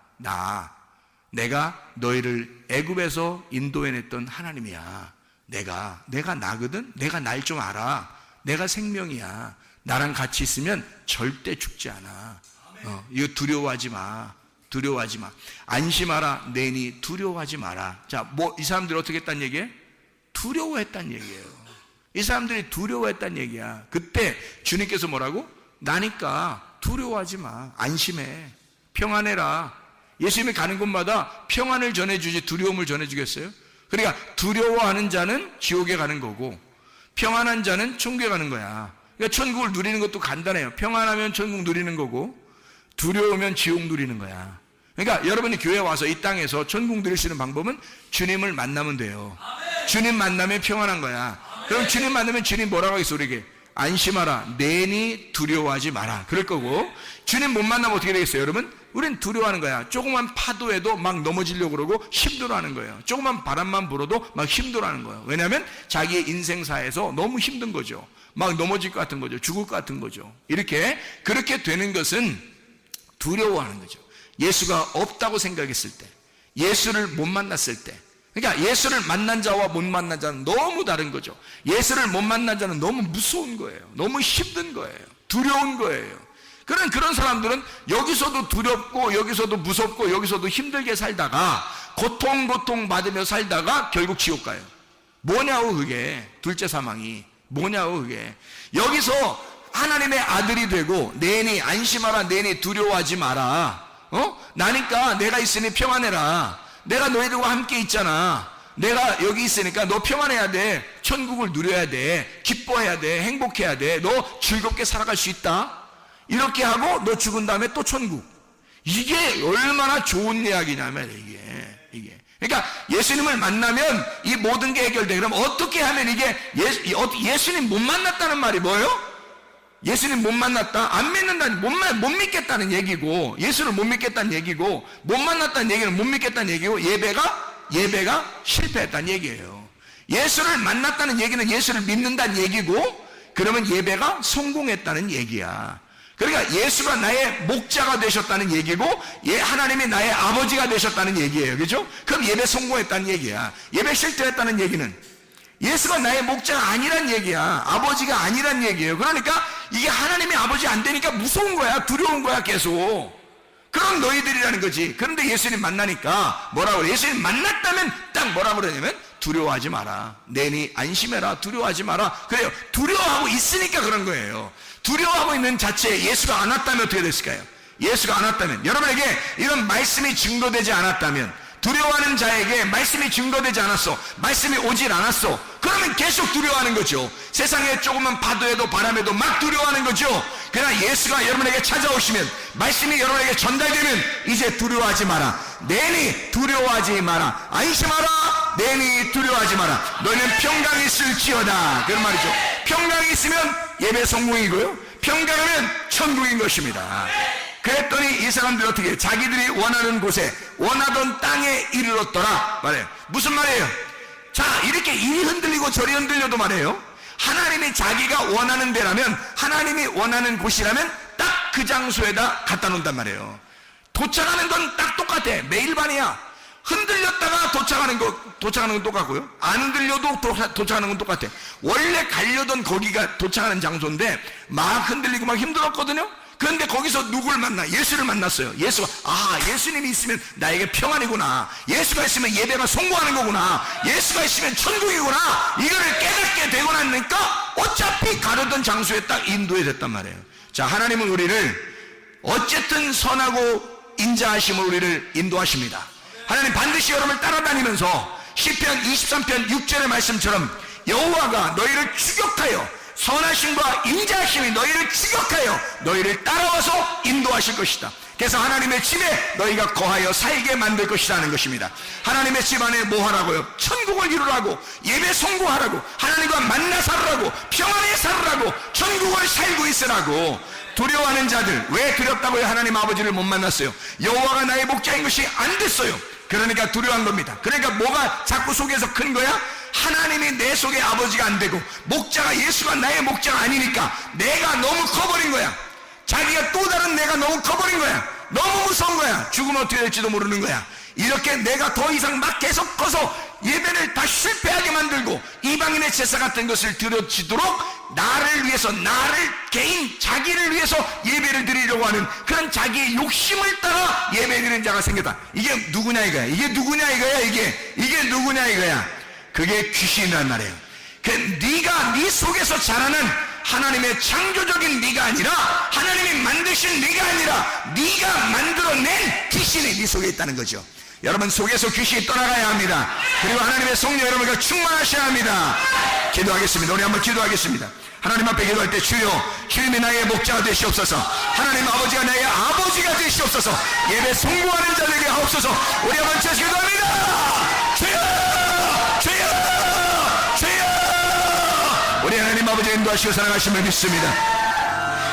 내가 너희를 애굽에서 인도해냈던 하나님이야. 내가 나거든. 내가 날 좀 알아. 내가 생명이야. 나랑 같이 있으면 절대 죽지 않아. 이거 두려워하지 마. 안심하라. 내니 두려워하지 마라. 자, 이 사람들이 어떻게 했단 얘기예요? 두려워했단 얘기예요. 이 사람들이 두려워했단 얘기야. 그때 주님께서 뭐라고? 나니까 두려워하지 마. 안심해. 평안해라. 예수님이 가는 곳마다 평안을 전해주지 두려움을 전해주겠어요? 그러니까 두려워하는 자는 지옥에 가는 거고 평안한 자는 천국에 가는 거야. 그러니까 천국을 누리는 것도 간단해요. 평안하면 천국 누리는 거고 두려우면 지옥 누리는 거야. 그러니까 여러분이 교회 와서 이 땅에서 천국 누릴 수 있는 방법은 주님을 만나면 돼요. 주님 만나면 평안한 거야. 그럼 주님 만나면 주님 뭐라고 하겠어 우리에게? 안심하라. 내니 두려워하지 마라. 그럴 거고 주님 못 만나면 어떻게 되겠어요 여러분? 우린 두려워하는 거야. 조그만 파도에도 막 넘어지려고 그러고 힘들어하는 거예요. 조그만 바람만 불어도 막 힘들어하는 거예요. 왜냐하면 자기의 인생사에서 너무 힘든 거죠. 막 넘어질 것 같은 거죠. 죽을 것 같은 거죠. 그렇게 되는 것은 두려워하는 거죠. 예수가 없다고 생각했을 때, 예수를 못 만났을 때, 그러니까 예수를 만난 자와 못 만난 자는 너무 다른 거죠. 예수를 못 만난 자는 너무 무서운 거예요. 너무 힘든 거예요. 두려운 거예요. 그런 사람들은 여기서도 두렵고 여기서도 무섭고 여기서도 힘들게 살다가 고통 받으며 살다가 결국 지옥 가요. 뭐냐고 그게. 둘째 사망이 뭐냐고 그게. 여기서 하나님의 아들이 되고 내니 안심하라. 내니 두려워하지 마라. 나니까 내가 있으니 평안해라. 내가 너희들과 함께 있잖아. 내가 여기 있으니까 너 평안해야 돼. 천국을 누려야 돼. 기뻐해야 돼. 행복해야 돼. 너 즐겁게 살아갈 수 있다. 이렇게 하고 너 죽은 다음에 또 천국. 이게 얼마나 좋은 이야기냐면 이게. 그러니까 예수님을 만나면 이 모든 게 해결돼. 그럼 어떻게 하면 이게 예수님 못 만났다는 말이 뭐예요? 예수님 못 만났다? 안 믿는다는, 못 믿겠다는 얘기고, 예수를 못 믿겠다는 얘기고, 못 만났다는 얘기는 못 믿겠다는 얘기고, 예배가 실패했다는 얘기예요. 예수를 만났다는 얘기는 예수를 믿는다는 얘기고, 그러면 예배가 성공했다는 얘기야. 그러니까 예수가 나의 목자가 되셨다는 얘기고, 하나님이 나의 아버지가 되셨다는 얘기예요. 그죠? 그럼 예배 성공했다는 얘기야. 예배 실패했다는 얘기는 예수가 나의 목자가 아니란 얘기야. 아버지가 아니란 얘기예요. 그러니까 이게 하나님의 아버지 안 되니까 무서운 거야. 두려운 거야 계속. 그런 너희들이라는 거지. 그런데 예수님 만나니까 뭐라고 그래? 예수님 만났다면 딱 뭐라고 그러냐면 두려워하지 마라. 내니 안심해라. 두려워하지 마라. 그래요. 두려워하고 있으니까 그런 거예요. 두려워하고 있는 자체에 예수가 안 왔다면 어떻게 됐을까요? 예수가 안 왔다면, 여러분에게 이런 말씀이 증거되지 않았다면, 두려워하는 자에게 말씀이 증거되지 않았어, 말씀이 오질 않았어, 그러면 계속 두려워하는 거죠. 세상에 조금만 파도에도 바람에도 막 두려워하는 거죠. 그러나 예수가 여러분에게 찾아오시면, 말씀이 여러분에게 전달되면 이제 두려워하지 마라. 내니 두려워하지 마라. 안심하라. 내니 두려워하지 마라. 너희는 평강이 있을지어다. 그런 말이죠. 평강이 있으면 예배 성공이고요, 평강하면 천국인 것입니다. 그랬더니 이 사람들이 어떻게 해요? 자기들이 원하는 곳에, 원하던 땅에 이르렀더라 말해요. 무슨 말이에요? 자, 이렇게 이리 흔들리고 저리 흔들려도 말이에요, 하나님이 자기가 원하는 데라면, 하나님이 원하는 곳이라면 딱 그 장소에다 갖다 놓는단 말이에요. 도착하는 건 딱 똑같아. 매일 반이야. 흔들렸다가 도착하는 건 똑같고요, 안 흔들려도 도착하는 건 똑같아. 원래 가려던 거기가 도착하는 장소인데 막 흔들리고 막 힘들었거든요. 그런데 거기서 누굴 만나? 예수를 만났어요. 예수가, 예수님이 있으면 나에게 평안이구나. 예수가 있으면 예배가 성공하는 거구나. 예수가 있으면 천국이구나. 이거를 깨닫게 되고 나니까 어차피 가려던 장소에 딱 인도해 됐단 말이에요. 자, 하나님은 우리를 어쨌든 선하고 인자하심으로 우리를 인도하십니다. 하나님 반드시 여러분을 따라다니면서 시편 23편 6절의 말씀처럼 여호와가 너희를 추격하여, 선하심과 인자하심이 너희를 추격하여 너희를 따라와서 인도하실 것이다. 그래서 하나님의 집에 너희가 거하여 살게 만들 것이라는 것입니다. 하나님의 집 안에 뭐 하라고요? 천국을 이루라고, 예배 송구하라고, 하나님과 만나 살으라고, 평안에 살으라고, 천국을 살고 있으라고. 두려워하는 자들, 왜 두렵다고요? 하나님 아버지를 못 만났어요. 여호와가 나의 목자인 것이 안 됐어요. 그러니까 두려워한 겁니다. 그러니까 뭐가 자꾸 속에서 큰 거야? 하나님이 내 속에 아버지가 안 되고 목자가 예수가 나의 목자가 아니니까 내가 너무 커버린 거야. 자기가 또 다른 내가 너무 커버린 거야. 너무 무서운 거야. 죽으면 어떻게 될지도 모르는 거야. 이렇게 내가 더 이상 막 계속 커서 예배를 다 실패하게 만들고 이방인의 제사 같은 것을 드려지도록 나를 위해서, 나를 개인 자기를 위해서 예배를 드리려고 하는 그런 자기의 욕심을 따라 예배 드리는 자가 생겼다. 이게 누구냐 이거야. 이게 누구냐 이거야. 이게 누구냐 이거야. 그게 귀신이란 말이에요. 그 네가 네 속에서 자라는 하나님의 창조적인 네가 아니라, 하나님이 만드신 네가 아니라 네가 만들어낸 귀신이 네 속에 있다는 거죠. 여러분 속에서 귀신이 떠나가야 합니다. 그리고 하나님의 성령 여러분과 충만하셔야 합니다. 기도하겠습니다. 우리 한번 기도하겠습니다. 하나님 앞에 기도할 때 주여, 주님이 나의 목자가 되시옵소서. 하나님 아버지가 나의 아버지가 되시옵소서. 예배 송구하는 자들에게 하옵소서. 우리 한번 같이 기도합니다. 주여, 주여, 주여. 우리 하나님 아버지 인도하시고 사랑하심을 믿습니다.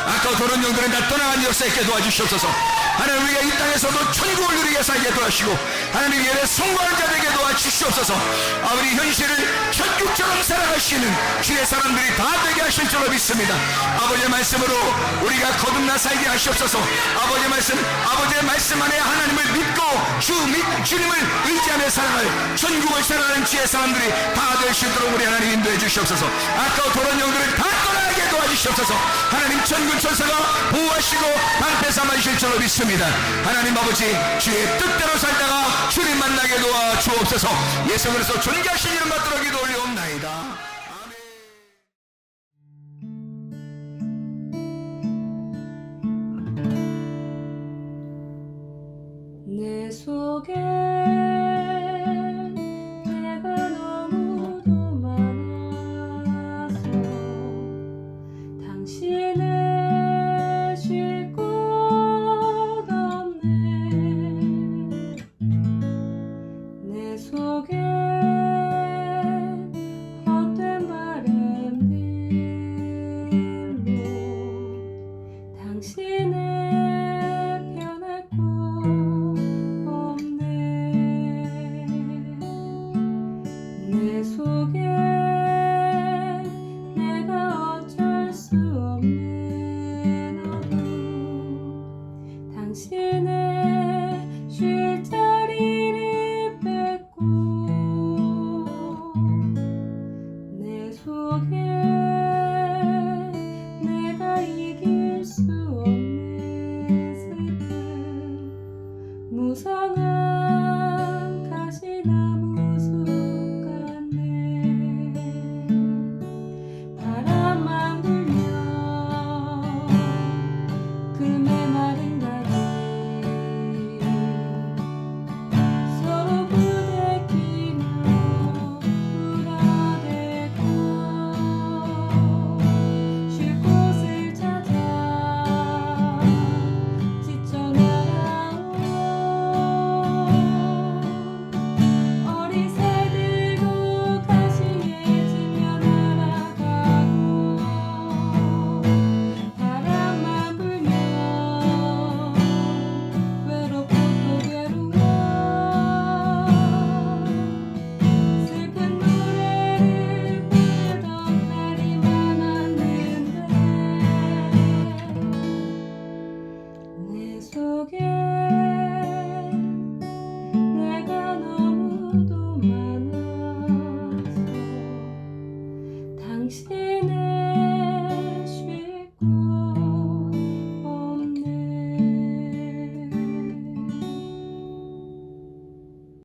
아까 그런 영들은 다 떠나간 역사 있게 도와주시옵소서. 하나님, 우리가 이 땅에서도 천국을 누리게 살게 도와주시고, 하나님 예배 송구하는 자들에게 도와주시옵소서. 우리 현실을 천국처럼 살아가시는 주의 사람들이 다 되게 하실 줄로 믿습니다. 아버지의 말씀으로 우리가 거듭나 살게 하시옵소서. 아버지의 말씀 안에 하나님을 믿고 주님을 의지하며 살아갈 천국을 살아가는 주의 사람들이 다 될 수 있도록 우리 하나님 인도해 주시옵소서. 아까 도런 영들을 다 떠나게 도와주시옵소서. 하나님 천군 천사가 보호하시고 방패 삼아 주실 줄로 믿습니다. 하나님 아버지, 주의 뜻대로 살다가 주님 만나게 도와 주옵소서. 예수 그리스도 존귀하신 이름 받들어 기도 올려